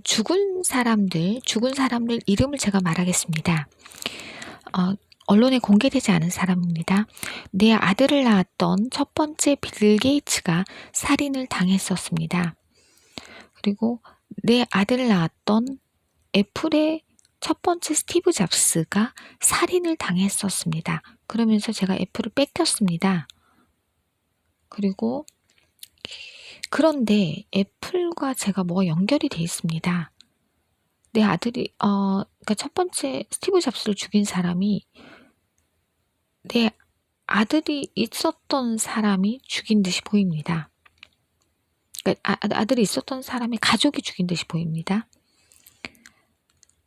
죽은 사람들 이름을 제가 말하겠습니다. 언론에 공개되지 않은 사람입니다. 내 아들을 낳았던 첫 번째 빌 게이츠가 살인을 당했었습니다. 그리고 내 아들을 낳았던 애플의 첫 번째 스티브 잡스가 살인을 당했었습니다. 그러면서 제가 애플을 뺏겼습니다. 그런데 애플과 제가 뭐가 연결이 돼 있습니다. 내 아들이 그러니까 첫 번째 스티브 잡스를 죽인 사람이 내 아들이 있었던 사람이 죽인 듯이 보입니다. 그러니까 아들이 있었던 사람의 가족이 죽인 듯이 보입니다.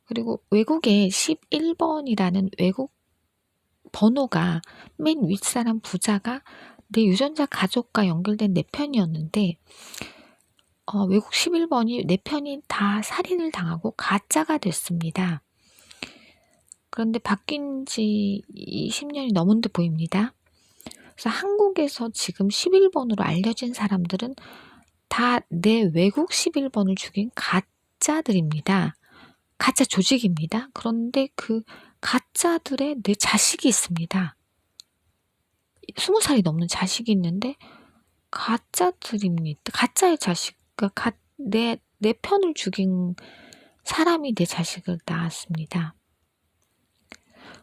그리고 외국에 11번이라는 외국 번호가 맨 윗사람 부자가 내 유전자 가족과 연결된 내 편이었는데 외국 11번이 내 편이 다 살인을 당하고 가짜가 됐습니다. 그런데 바뀐 지 20년이 넘은 듯 보입니다. 그래서 한국에서 지금 11번으로 알려진 사람들은 다 내 외국 11번을 죽인 가짜들입니다. 가짜 조직입니다. 그런데 그 가짜들의 내 자식이 있습니다. 20살이 넘는 자식이 있는데 가짜들입니다. 가짜의 자식, 그러니까 내 편을 죽인 사람이 내 자식을 낳았습니다.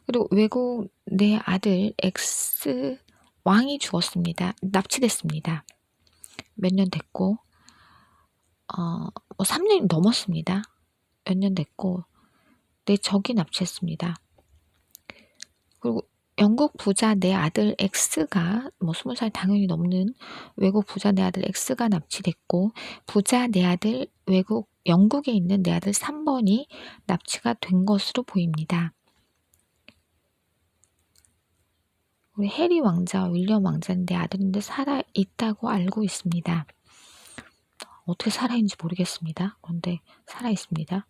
그리고 외국 내 아들 X 왕이 죽었습니다. 납치됐습니다. 몇 년 됐고 3년이 넘었습니다. 몇 년 됐고 내 적이 납치했습니다. 그리고 영국 부자 내 아들 X가 20살 당연히 넘는 외국 부자 내 아들 X가 납치됐고 부자 내 아들 영국에 있는 내 아들 3번이 납치가 된 것으로 보입니다. 우리 해리 왕자와 윌리엄 왕자는 내 아들인데 살아있다고 알고 있습니다. 어떻게 살아있는지 모르겠습니다. 그런데 살아있습니다.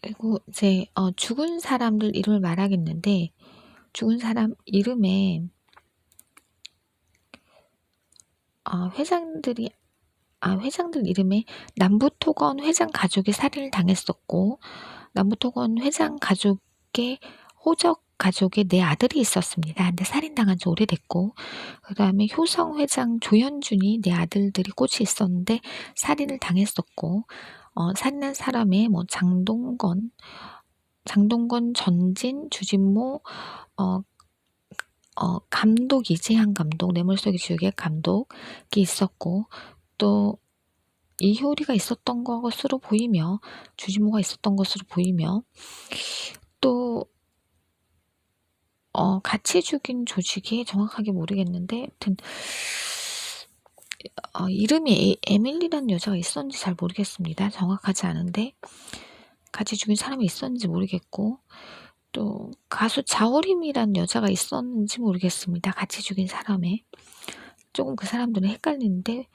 그리고 이제 죽은 사람들 이름을 말하겠는데 죽은 사람 이름에 회장들 이름에 남부토건 회장 가족이 살인을 당했었고 남부토건 회장 가족의 호적 가족에 내 아들이 있었습니다. 근데 살인당한 지 오래됐고 그 다음에 효성 회장 조현준이 내 아들들이 꽂혀 있었는데 살인을 당했었고 살인한 사람의 장동건, 전진, 주진모, 감독 이재한 감독, 내 머릿속의 지우개 감독이 있었고 또 이효리가 있었던 것으로 보이며 주진모가 있었던 것으로 보이며 또 같이 죽인 조직이 정확하게 모르겠는데 하여튼 이름이 에밀리라는 여자가 있었는지 잘 모르겠습니다. 정확하지 않은데 같이 죽인 사람이 있었는지 모르겠고 또 가수 자우림이라는 여자가 있었는지 모르겠습니다. 같이 죽인 사람에 조금 그 사람들은 헷갈리는데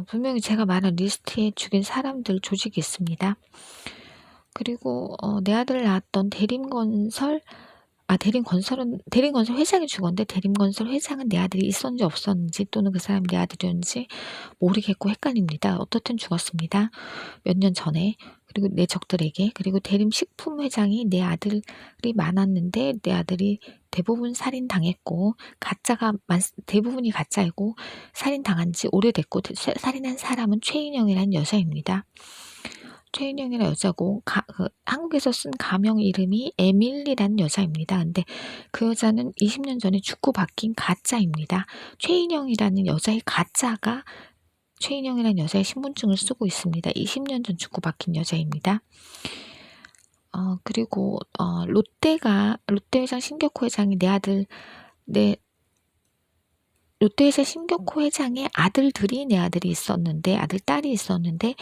분명히 제가 말한 리스트에 죽인 사람들 조직이 있습니다. 그리고 내 아들을 낳았던 대림건설 회장이 죽었는데 대림건설 회장은 내 아들이 있었는지 없었는지 또는 그 사람이 내 아들이었는지 모르겠고 헷갈립니다. 어떻든 죽었습니다. 몇 년 전에. 그리고 내 적들에게. 그리고 대림식품 회장이 내 아들이 많았는데 내 아들이 대부분 살인당했고 대부분이 가짜이고 살인당한 지 오래됐고 살인한 사람은 최인영이라는 여자입니다. 최인영이라는 여자고 한국에서 쓴 가명 이름이 에밀리라는 여자입니다. 근데 그 여자는 20년 전에 죽고 바뀐 가짜입니다. 최인영이라는 여자의 신분증을 쓰고 있습니다. 20년 전 죽고 바뀐 여자입니다. 그리고 롯데회장 신격호 회장이 롯데회사 신격호 회장의 내 딸이 있었는데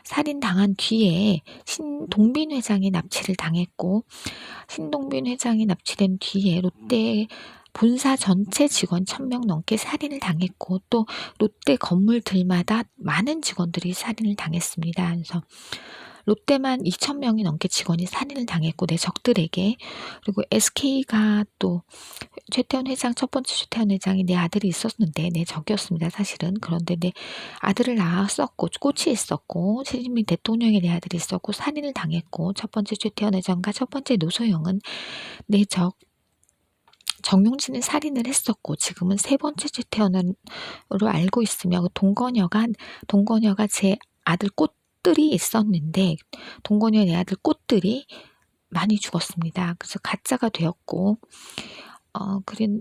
살인당한 뒤에 신동빈 회장이 납치를 당했고 신동빈 회장이 납치된 뒤에 롯데 본사 전체 직원 1000명 넘게 살인을 당했고 또 롯데 건물들마다 많은 직원들이 살인을 당했습니다. 그래서 롯데만 2,000명이 넘게 직원이 살인을 당했고 내 적들에게. 그리고 SK가 또 최태원 회장, 첫 번째 최태원 회장이 내 아들이 있었는데 내 적이었습니다, 사실은. 그런데 내 아들을 낳았었고 꽃이 있었고 시진핑 대통령의 내 아들이 있었고 살인을 당했고 첫 번째 최태원 회장과 첫 번째 노소영은 내 적 정용진을 살인을 했었고 지금은 세 번째 최태원으로 알고 있으며 동거녀가 제 아들 꽃들이 있었는데 동거녀 내 아들 꽃들이 많이 죽었습니다. 그래서 가짜가 되었고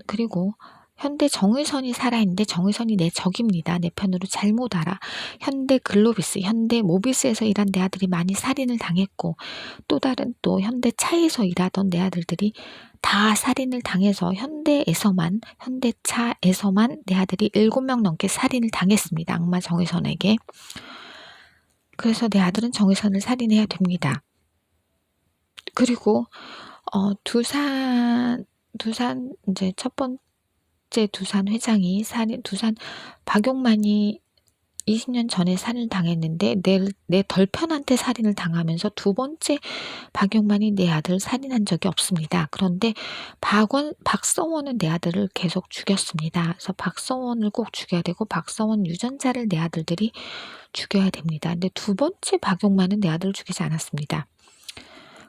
그리고 현대 정의선이 살아있는데 정의선이 내 적입니다. 내 편으로 잘못 알아. 현대 글로비스, 현대 모비스에서 일한 내 아들이 많이 살인을 당했고 또 다른 또 현대 차에서 일하던 내 아들들이 다 살인을 당해서 현대차에서만 내 아들이 7명 넘게 살인을 당했습니다. 악마 정의선에게. 그래서 내 아들은 정의선을 살인해야 됩니다. 그리고 두산 이제 첫 번째 두산 회장이 두산 박용만이 20년 전에 살인을 당했는데 내 덜편한테 살인을 당하면서 두 번째 박용만이 내 아들을 살인한 적이 없습니다. 그런데 박서원은 내 아들을 계속 죽였습니다. 그래서 박서원을 꼭 죽여야 되고 박서원 유전자를 내 아들들이 죽여야 됩니다. 근데 두 번째 박용만은 내 아들을 죽이지 않았습니다.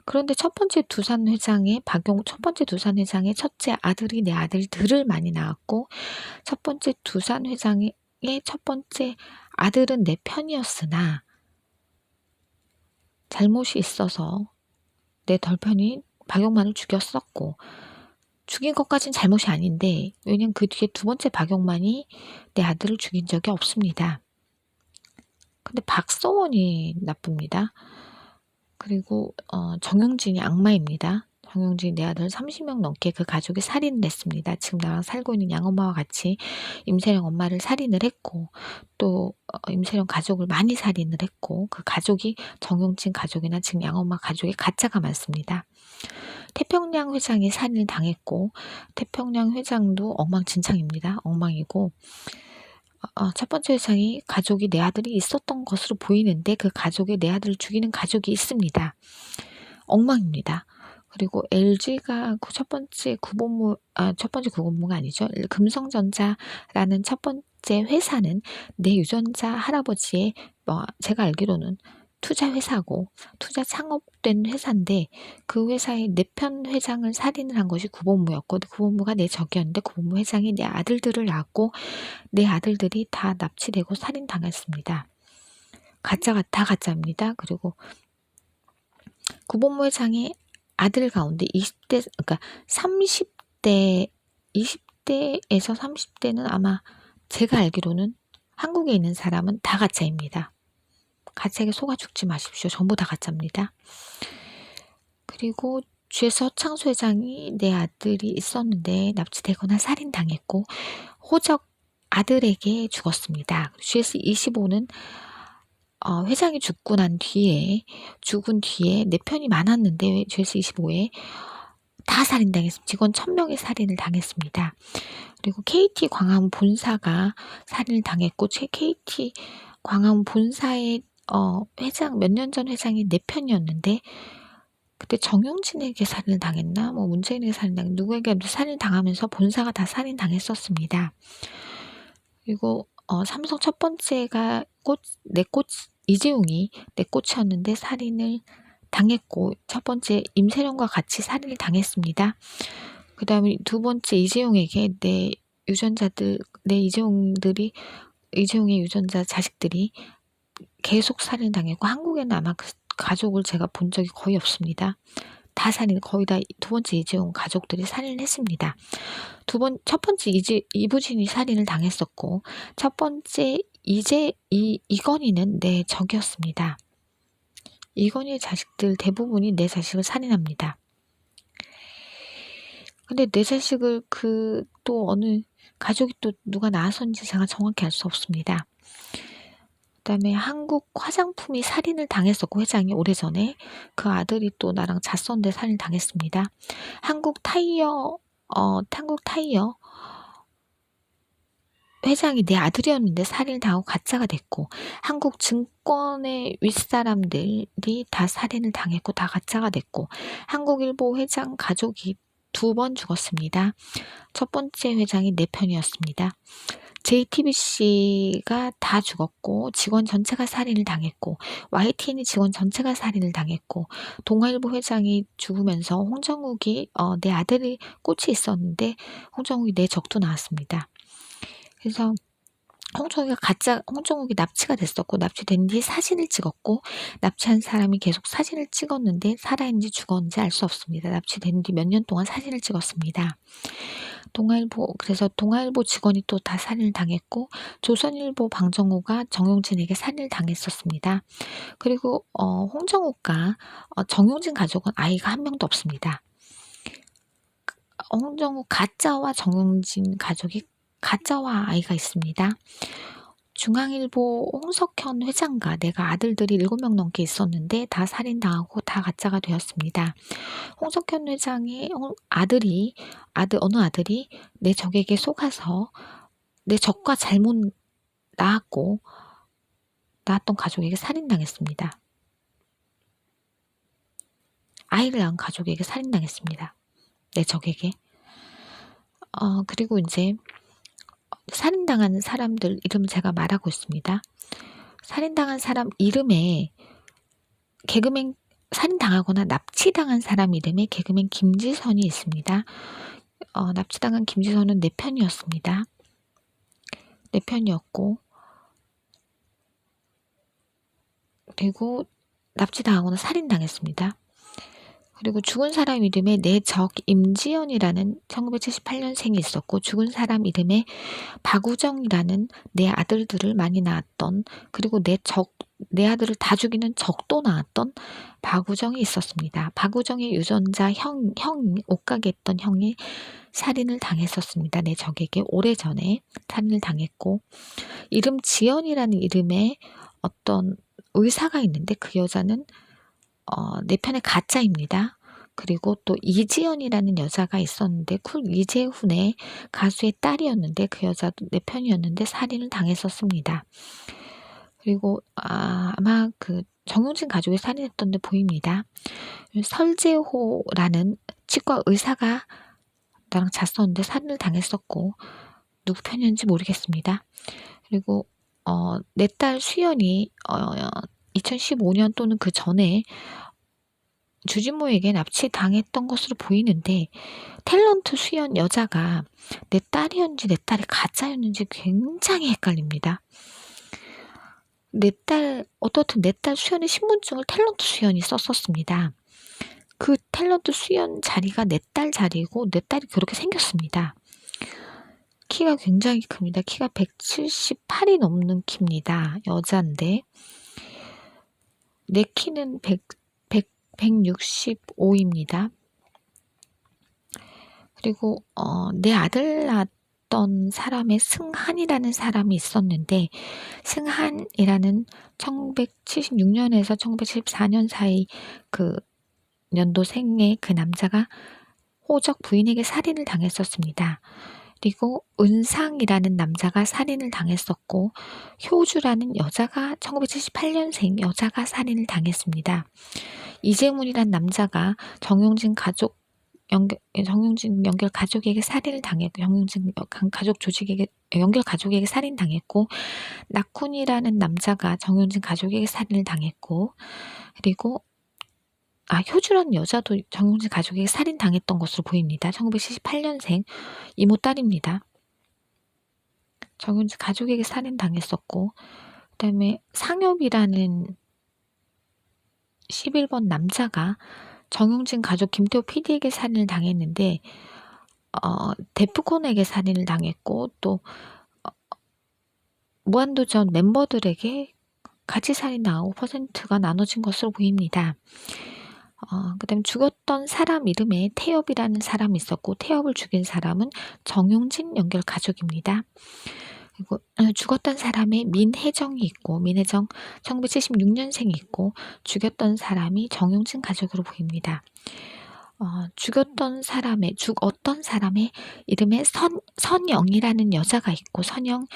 그런데 첫 번째 두산 회장의 첫째 아들이 내 아들들을 많이 낳았고 첫 번째 두산 회장의 첫 번째 아들은 내 편이었으나 잘못이 있어서 내 덜편이 박용만을 죽였었고 죽인 것까진 잘못이 아닌데 왜냐면 그 뒤에 두 번째 박용만이 내 아들을 죽인 적이 없습니다. 근데 박서원이 나쁩니다. 그리고 정용진이 악마입니다. 정용진이 내 아들 30명 넘게 그 가족이 살인을 했습니다. 지금 나랑 살고 있는 양엄마와 같이 임세령 엄마를 살인을 했고 또 임세령 가족을 많이 살인을 했고 그 가족이 정용진 가족이나 지금 양엄마 가족이 가짜가 많습니다. 태평양 회장이 살인을 당했고 태평양 회장도 엉망진창입니다. 엉망이고 첫 번째 회장이 가족이 내 아들이 있었던 것으로 보이는데 그 가족에 내 아들을 죽이는 가족이 있습니다. 엉망입니다. 그리고 LG가 첫 번째 구본무가 아니죠. 금성전자라는 첫 번째 회사는 내 유전자 할아버지의 제가 알기로는 투자 회사고 투자 창업된 회사인데 그 회사의 내 편 회장을 살인을 한 것이 구본무였고 구본무가 내 적이었는데 구본무 회장이 내 아들들을 낳았고 내 아들들이 다 납치되고 살인당했습니다. 다 가짜입니다. 그리고 구본무 회장의 아들 가운데 20대, 그러니까 20대에서 30대는 아마 제가 알기로는 한국에 있는 사람은 다 가짜입니다. 가짜에게 속아 죽지 마십시오. 전부 다 가짜입니다. 그리고 GS 허창수 회장이 내 아들이 있었는데 납치되거나 살인당했고 호적 아들에게 죽었습니다. GS25는 회장이 죽은 뒤에 내 편이 많았는데 GS25에 다 살인당했습니다. 직원 1,000명이 살인을 당했습니다. 그리고 KT 광화문 본사가 살인을 당했고 KT 광화문 본사의 회장 몇 년 전 회장이 내 편이었는데 그때 정용진에게 살인을 당했나 문재인에게 누구에게도 살인을 당하면서 본사가 다 살인 당했었습니다. 그리고 삼성 첫 번째가 이재용이 내 꽃이었는데 살인을 당했고 첫 번째 임세령과 같이 살인을 당했습니다. 그 다음에 두 번째 이재용에게 이재용의 유전자 자식들이 계속 살인 당했고 한국에는 아마 그 가족을 제가 본 적이 거의 없습니다. 거의 다 두 번째 이재용 가족들이 살인을 했습니다. 첫 번째 이부진이 살인을 당했었고 첫 번째 이건희는 내 적이었습니다. 이건희의 자식들 대부분이 내 자식을 살인합니다. 근데 내 자식을 또 어느 가족이 또 누가 낳았었는지 제가 정확히 알 수 없습니다. 그다음에 한국 화장품이 살인을 당했었고 회장이 오래전에 그 아들이 또 나랑 잤었는데 살인 당했습니다. 한국 타이어 회장이 내 아들이었는데 살인을 당하고 가짜가 됐고, 한국 증권의 윗사람들이 다 살인을 당했고 다 가짜가 됐고, 한국일보 회장 가족이 2번 죽었습니다. 첫 번째 회장이 내 편이었습니다. JTBC가 다 죽었고 직원 전체가 살인을 당했고, YTN 직원 전체가 살인을 당했고, 동아일보 회장이 죽으면서 홍정욱이 내 아들이 꽂혀 있었는데 홍정욱이 내 적도 나왔습니다. 그래서 홍정욱이 납치가 됐었고, 납치된 뒤 사진을 찍었고, 납치한 사람이 계속 사진을 찍었는데 살아있는지 죽었는지 알 수 없습니다. 납치된 뒤 몇 년 동안 사진을 찍었습니다. 그래서 동아일보 직원이 또 다 살인을 당했고, 조선일보 방정호가 정용진에게 살인을 당했었습니다. 그리고 홍정욱과 정용진 가족은 아이가 한 명도 없습니다. 홍정욱 가짜와 정용진 가족이 가짜와 아이가 있습니다. 중앙일보 홍석현 회장과 내가 아들들이 7명 넘게 있었는데 다 살인당하고 다 가짜가 되었습니다. 홍석현 회장의 어느 아들이 내 적에게 속아서 내 적과 잘못 낳았던 가족에게 살인당했습니다. 아이를 낳은 가족에게 살인당했습니다. 내 적에게. 그리고 이제 살인당한 사람들 이름 제가 말하고 있습니다. 살인당한 사람 이름에 개그맨, 살인당하거나 납치당한 사람 이름에 개그맨 김지선이 있습니다. 납치당한 김지선은 내 편이었습니다. 내 편이었고, 그리고 납치당하거나 살인당했습니다. 그리고 죽은 사람 이름에 내 적 임지연이라는 1978년생이 있었고, 죽은 사람 이름에 박우정이라는 내 아들들을 많이 낳았던, 그리고 내 아들을 다 죽이는 적도 낳았던 박우정이 있었습니다. 박우정의 유전자 옷가게 했던 형이 살인을 당했었습니다. 내 적에게 오래전에 살인을 당했고, 이름 지연이라는 이름의 어떤 의사가 있는데 그 여자는 내 편의 가짜입니다. 그리고 또 이지연이라는 여자가 있었는데 쿨 이재훈의 가수의 딸이었는데 그 여자도 내 편이었는데 살인을 당했었습니다. 그리고 아마 그 정용진 가족이 살인했던 데 보입니다. 설재호라는 치과 의사가 나랑 잤었는데 살인을 당했었고, 누구 편이었는지 모르겠습니다. 그리고 내 딸 수연이 2015년 또는 그 전에 주진모에게 납치당했던 것으로 보이는데, 탤런트 수연 여자가 내 딸이었는지 내 딸이 가짜였는지 굉장히 헷갈립니다. 어떻든 내 딸 수연의 신분증을 탤런트 수연이 썼었습니다. 그 탤런트 수연 자리가 내 딸 자리고 내 딸이 그렇게 생겼습니다. 키가 굉장히 큽니다. 키가 178이 넘는 키입니다. 여자인데 내 키는 165입니다. 그리고 내 아들 낳았던 사람의 승한이라는 사람이 있었는데, 승한이라는 1976년에서 1974년 사이 그 연도생의 그 남자가 호적 부인에게 살인을 당했었습니다. 그리고 은상이라는 남자가 살인을 당했었고, 효주라는 여자가 1978년생 여자가 살인을 당했습니다. 이재문이란 남자가 정용진 연결 가족에게 살인을 당했고, 정용진 가족 조직에게 연결 가족에게 살인 당했고, 낙훈이라는 남자가 정용진 가족에게 살인을 당했고, 그리고 효주라는 여자도 정용진 가족에게 살인 당했던 것으로 보입니다. 1978년생 이모 딸입니다. 정용진 가족에게 살인 당했었고, 그다음에 상엽이라는 11번 남자가 정용진 가족 김태호 PD에게 살인을 당했는데 데프콘에게 살인을 당했고, 또 무한도전 멤버들에게 같이 살인당하고 퍼센트가 나눠진 것으로 보입니다. 그다음 죽었던 사람 이름에 태엽이라는 사람이 있었고, 태엽을 죽인 사람은 정용진 연결 가족입니다. 그리고 죽었던 사람에 민혜정이 있고, 민혜정 1976년생이 있고, 죽였던 사람이 정용진 가족으로 보입니다. 죽었던 사람의 이름에 선영이라는 여자가 있고, 선영,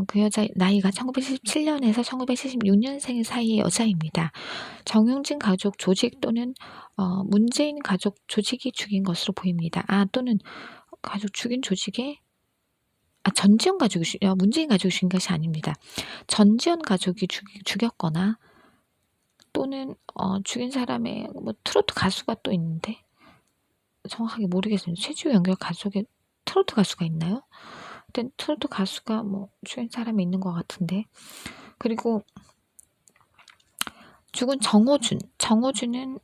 그 여자 나이가 1977년에서 1976년생 사이의 여자입니다. 정용진 가족 조직 또는 문재인 가족 조직이 죽인 것으로 보입니다. 또는 가족 죽인 조직에 전지현 가족이 문재인 가족이 죽인 것이 아닙니다. 전지현 가족이 죽였거나 또는 죽인 사람의 트로트 가수가 또 있는데 정확하게 모르겠습니다. 최지우 연결 가족에 트로트 가수가 있나요? 일단 트로트 가수가 죽인 사람이 있는 것 같은데. 그리고 죽은 정호준은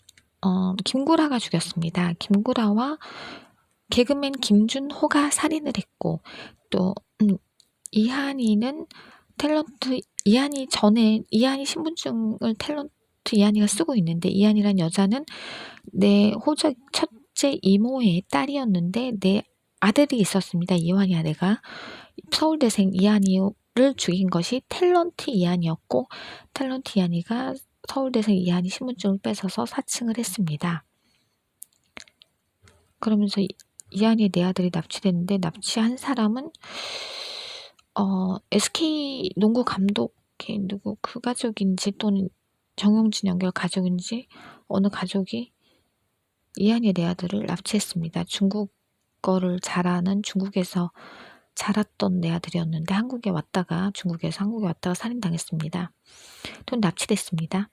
김구라가 죽였습니다. 김구라와 개그맨 김준호가 살인을 했고, 또 이한이는 이한이 신분증을 탤런트 이한이가 쓰고 있는데, 이한이란 여자는 내 첫째 이모의 딸이었는데 내 아들이 있었습니다. 이완이 아내가. 서울대생 이한이를 죽인 것이 탤런트 이한이었고, 탤런트 이한이가 서울대생 이한이 신분증을 뺏어서 사칭을 했습니다. 그러면서 이한이의 네 아들이 납치됐는데, 납치한 사람은 SK 농구 감독의 그 가족인지 또는 정용진 연결 가족인지 어느 가족이 이한이의 네 아들을 납치했습니다. 중국어를 잘하는 중국에서 자랐던 네 아들이었는데 중국에서 한국에 왔다가 살인당했습니다. 또 납치됐습니다.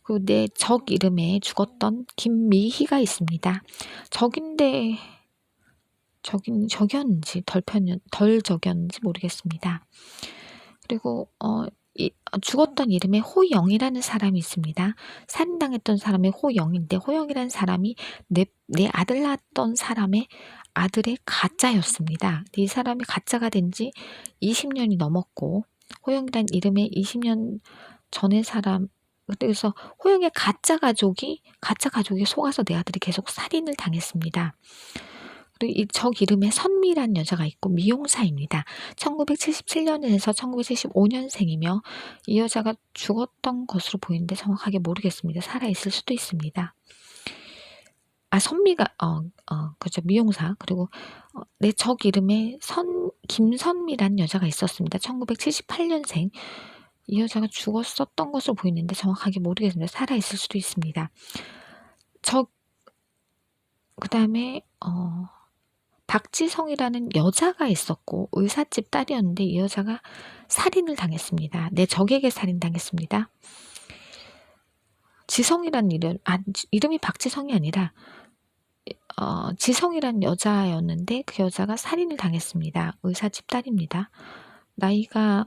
그리고 내 적 이름에 죽었던 김미희가 있습니다. 적인데 적이었는지 덜 적이었는지 모르겠습니다. 그리고 죽었던 이름에 호영이라는 사람이 있습니다. 살인당했던 사람이 호영인데, 호영이라는 사람이 내 아들 낳았던 사람의 아들의 가짜였습니다. 이 사람이 가짜가 된 지 20년이 넘었고, 호영이라는 이름의 20년 전의 사람, 그래서 호영의 가짜 가족이 속아서 내 아들이 계속 살인을 당했습니다. 그리고 이 적 이름에 선미라는 여자가 있고, 미용사입니다. 1977년에서 1975년생이며 이 여자가 죽었던 것으로 보이는데 정확하게 모르겠습니다. 살아있을 수도 있습니다. 선미가 그죠, 미용사. 그리고 내 적 이름에 김선미라는 여자가 있었습니다. 1978년생. 이 여자가 죽었었던 것으로 보이는데 정확하게 모르겠습니다. 살아있을 수도 있습니다. 그 다음에 박지성이라는 여자가 있었고, 의사집 딸이었는데 이 여자가 살인을 당했습니다. 내 적에게 살인당했습니다. 지성이라는 이름이 박지성이 아니라 지성이라는 여자였는데 그 여자가 살인을 당했습니다. 의사집 딸입니다. 나이가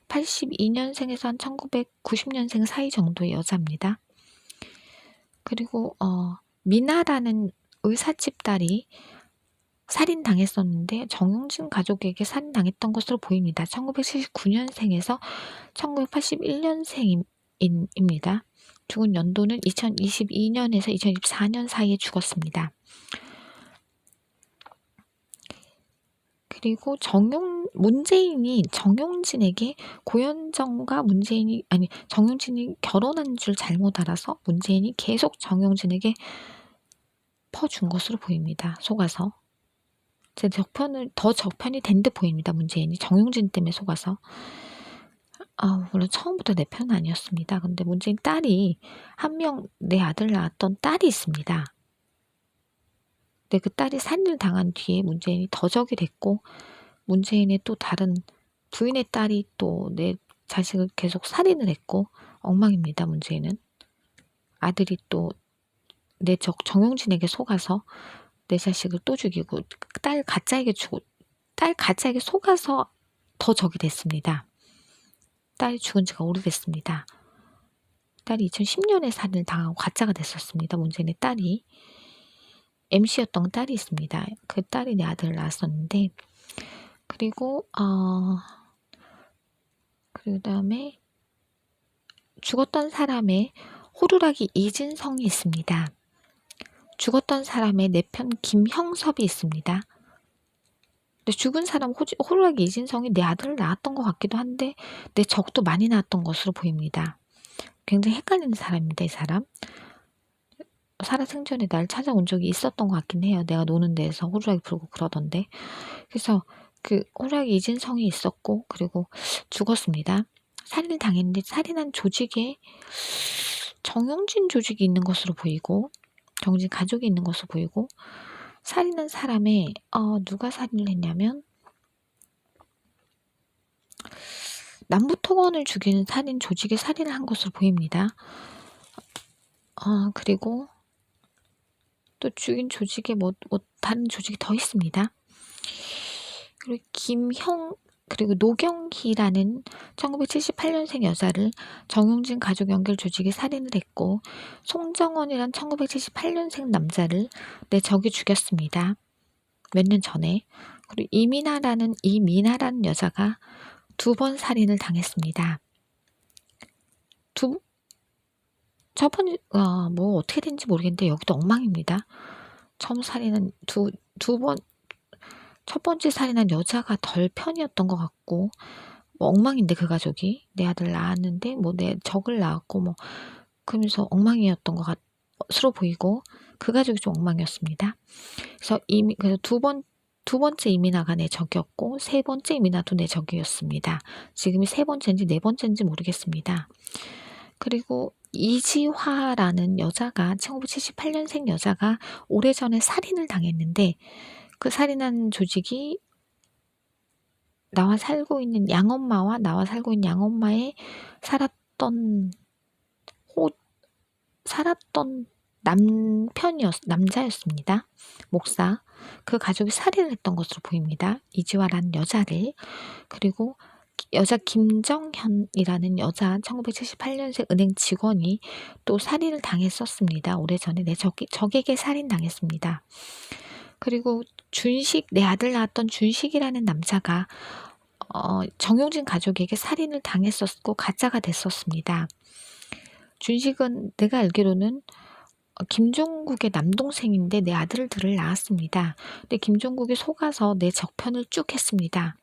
82년생에서 한 1990년생 사이 정도의 여자입니다. 그리고 미나라는 의사집 딸이 살인당했었는데 정용진 가족에게 살인당했던 것으로 보입니다. 1979년생에서 1981년생입니다. 죽은 연도는 2022년에서 2024년 사이에 죽었습니다. 그리고 문재인이 정용진에게 정용진이 결혼한 줄 잘못 알아서 문재인이 계속 정용진에게 퍼준 것으로 보입니다. 속아서. 더 적편이 된 듯 보입니다. 문재인이 정용진 때문에 속아서. 물론 처음부터 내 편은 아니었습니다. 근데 문재인 딸이 내 아들 낳았던 딸이 있습니다. 근데 그 딸이 살인을 당한 뒤에 문재인이 더 적이 됐고, 문재인의 또 다른 부인의 딸이 또 내 자식을 계속 살인을 했고, 엉망입니다. 문재인은. 아들이 또 내 적 정용진에게 속아서 내 자식을 또 죽이고, 딸 가짜에게 속아서 더 적이 됐습니다. 딸이 죽은 지가 오래됐습니다. 딸이 2010년에 살인을 당하고 가짜가 됐었습니다. 문재인의 딸이. MC였던 딸이 있습니다. 그 딸이 내 아들을 낳았었는데, 그리고 그 다음에 죽었던 사람의 호루라기 이진성이 있습니다. 죽었던 사람의 내 편 김형섭이 있습니다. 근데 죽은 사람 호루라기 이진성이 내 아들을 낳았던 것 같기도 한데 내 적도 많이 낳았던 것으로 보입니다. 굉장히 헷갈리는 사람입니다. 이 사람. 살아생전에 날 찾아온 적이 있었던 것 같긴 해요. 내가 노는 데에서 호루라기 불고 그러던데. 그래서 그 호루라기 이진성이 있었고 그리고 죽었습니다. 살인을 당했는데 살인한 조직에 정용진 조직이 있는 것으로 보이고 정진 가족이 있는 것으로 보이고 살인한 사람의 누가 살인을 했냐면 남부토건을 죽이는 살인 조직의 살인을 한 것으로 보입니다. 그리고 또 죽인 조직에 뭐 다른 조직이 더 있습니다. 그리고 그리고 노경희라는 1978년생 여자를 정용진 가족 연결 조직이 살인을 했고 송정원이란 1978년생 남자를 내 적이 죽였습니다. 몇 년 전에. 그리고 이민아라는 여자가 2번 살인을 당했습니다. 뭐 어떻게 된지 모르겠는데 여기도 엉망입니다. 처음 살인은 첫 번째 살인한 여자가 덜 편이었던 것 같고 뭐 엉망인데 그 가족이 내 아들 낳았는데 뭐 내 적을 낳았고 뭐 그러면서 엉망이었던 것 같으로 보이고 그 가족이 좀 엉망이었습니다. 그래서 두 번째 이민아가 내 적이었고 세 번째 이민아도 내 적이었습니다. 지금이 세 번째인지 네 번째인지 모르겠습니다. 그리고 이지화라는 여자가 1978년생 여자가 오래전에 살인을 당했는데 그 살인한 조직이 나와 살고 있는 양엄마의 살았던 남자였습니다. 목사. 그 가족이 살인을 했던 것으로 보입니다. 이지화라는 여자를. 그리고 여자 김정현이라는 여자 1978년생 은행 직원이 또 살인을 당했었습니다. 오래전에 적에게 살인당했습니다. 그리고 내 아들 낳았던 준식이라는 남자가 정용진 가족에게 살인을 당했었고 가짜가 됐었습니다. 준식은 내가 알기로는 김종국의 남동생인데 내 아들들을 낳았습니다. 근데 김종국이 속아서 내 적편을 쭉 했습니다.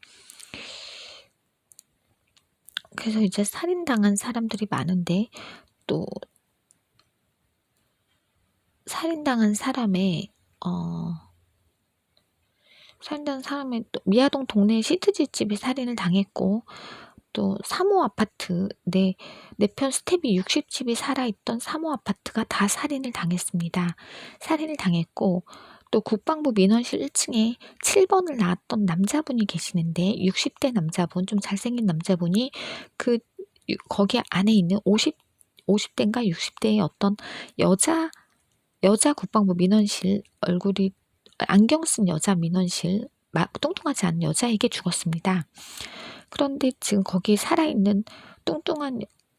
그래서 이제 살인당한 사람들이 많은데 또 살인당한 사람의 또 미아동 동네 시트지집이 살인을 당했고 또 3호 아파트 내 편 스텝이 60집이 살아있던 3호 아파트가 다 살인을 당했습니다. 살인을 당했고 또 국방부 민원실 1층에 7번을 낳았던 남자분이 계시는데 60대 남자분 좀 잘생긴 남자분이 거기 안에 있는 50대인가 60대의 어떤 여자 국방부 민원실 얼굴이 안경 쓴 여자 민원실 뚱뚱하지 않은 여자에게 죽었습니다. 그런데 지금 거기 살아있는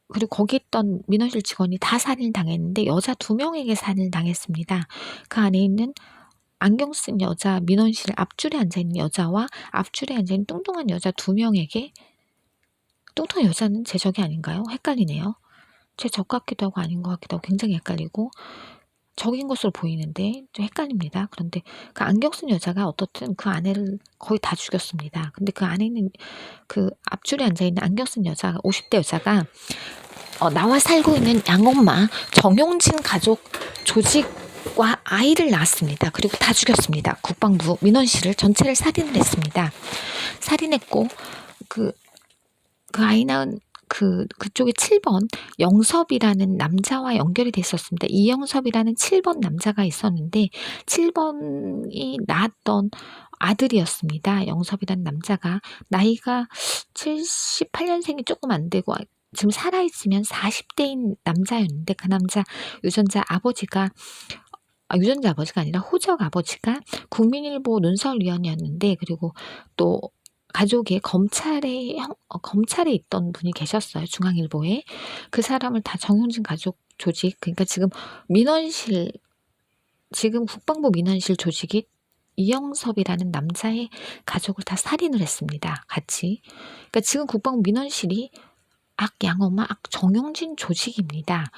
그리고 거기 있던 민원실 직원이 다 살인을 당했는데 여자 2명에게 살인을 당했습니다. 그 안에 있는 안경 쓴 여자 민원실 앞줄에 앉아있는 여자와 앞줄에 앉아있는 뚱뚱한 여자 2명에게 뚱뚱한 여자는 제 적이 아닌가요? 헷갈리네요. 제 적 같기도 하고 아닌 것 같기도 하고 굉장히 헷갈리고 적인 것으로 보이는데 좀 헷갈립니다. 그런데 그 안경 쓴 여자가 어떻든 그 아내를 거의 다 죽였습니다. 근데 그 안에 있는 그 앞줄에 앉아있는 안경 쓴 여자가 50대 여자가 나와 살고 있는 양엄마 정용진 가족 조직과 아이를 낳았습니다. 그리고 다 죽였습니다. 국방부 민원실을 전체를 살인을 했습니다. 살인했고 그 아이 낳은 그쪽에 7번 영섭이라는 남자와 연결이 됐었습니다. 이영섭이라는 7번 남자가 있었는데 7번이 낳았던 아들이었습니다. 영섭이라는 남자가 나이가 78년생이 조금 안 되고 지금 살아있으면 40대인 남자였는데 그 남자 유전자 아버지가 아니라 호적 아버지가 국민일보 논설위원이었는데 그리고 또 가족의 검찰에 있던 분이 계셨어요. 중앙일보에. 그 사람을 다 정용진 가족 조직, 그러니까 지금 국방부 민원실 조직이 이영섭이라는 남자의 가족을 다 살인을 했습니다. 같이. 그러니까 지금 국방부 민원실이 양엄마 정용진 조직입니다.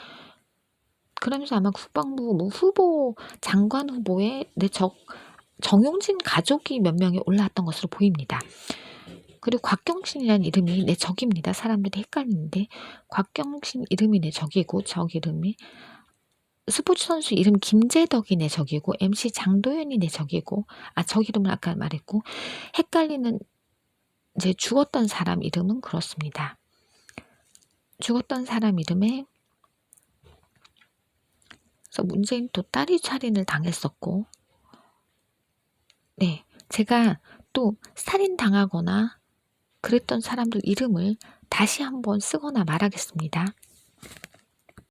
그러면서 아마 국방부 장관 후보에 정용진 가족이 몇 명이 올라왔던 것으로 보입니다. 그리고 곽경신이라는 이름이 내 적입니다. 사람들이 헷갈리는데 곽경신 이름이 내 적이고 적 이름이 스포츠 선수 이름 김재덕이 내 적이고 MC 장도연이 내 적이고 저 이름은 아까 말했고 헷갈리는 이제 죽었던 사람 이름은 그렇습니다. 죽었던 사람 이름에 그래서 문제는 또 딸이 살인을 당했었고 네, 제가 또 살인당하거나 그랬던 사람들 이름을 다시 한번 쓰거나 말하겠습니다.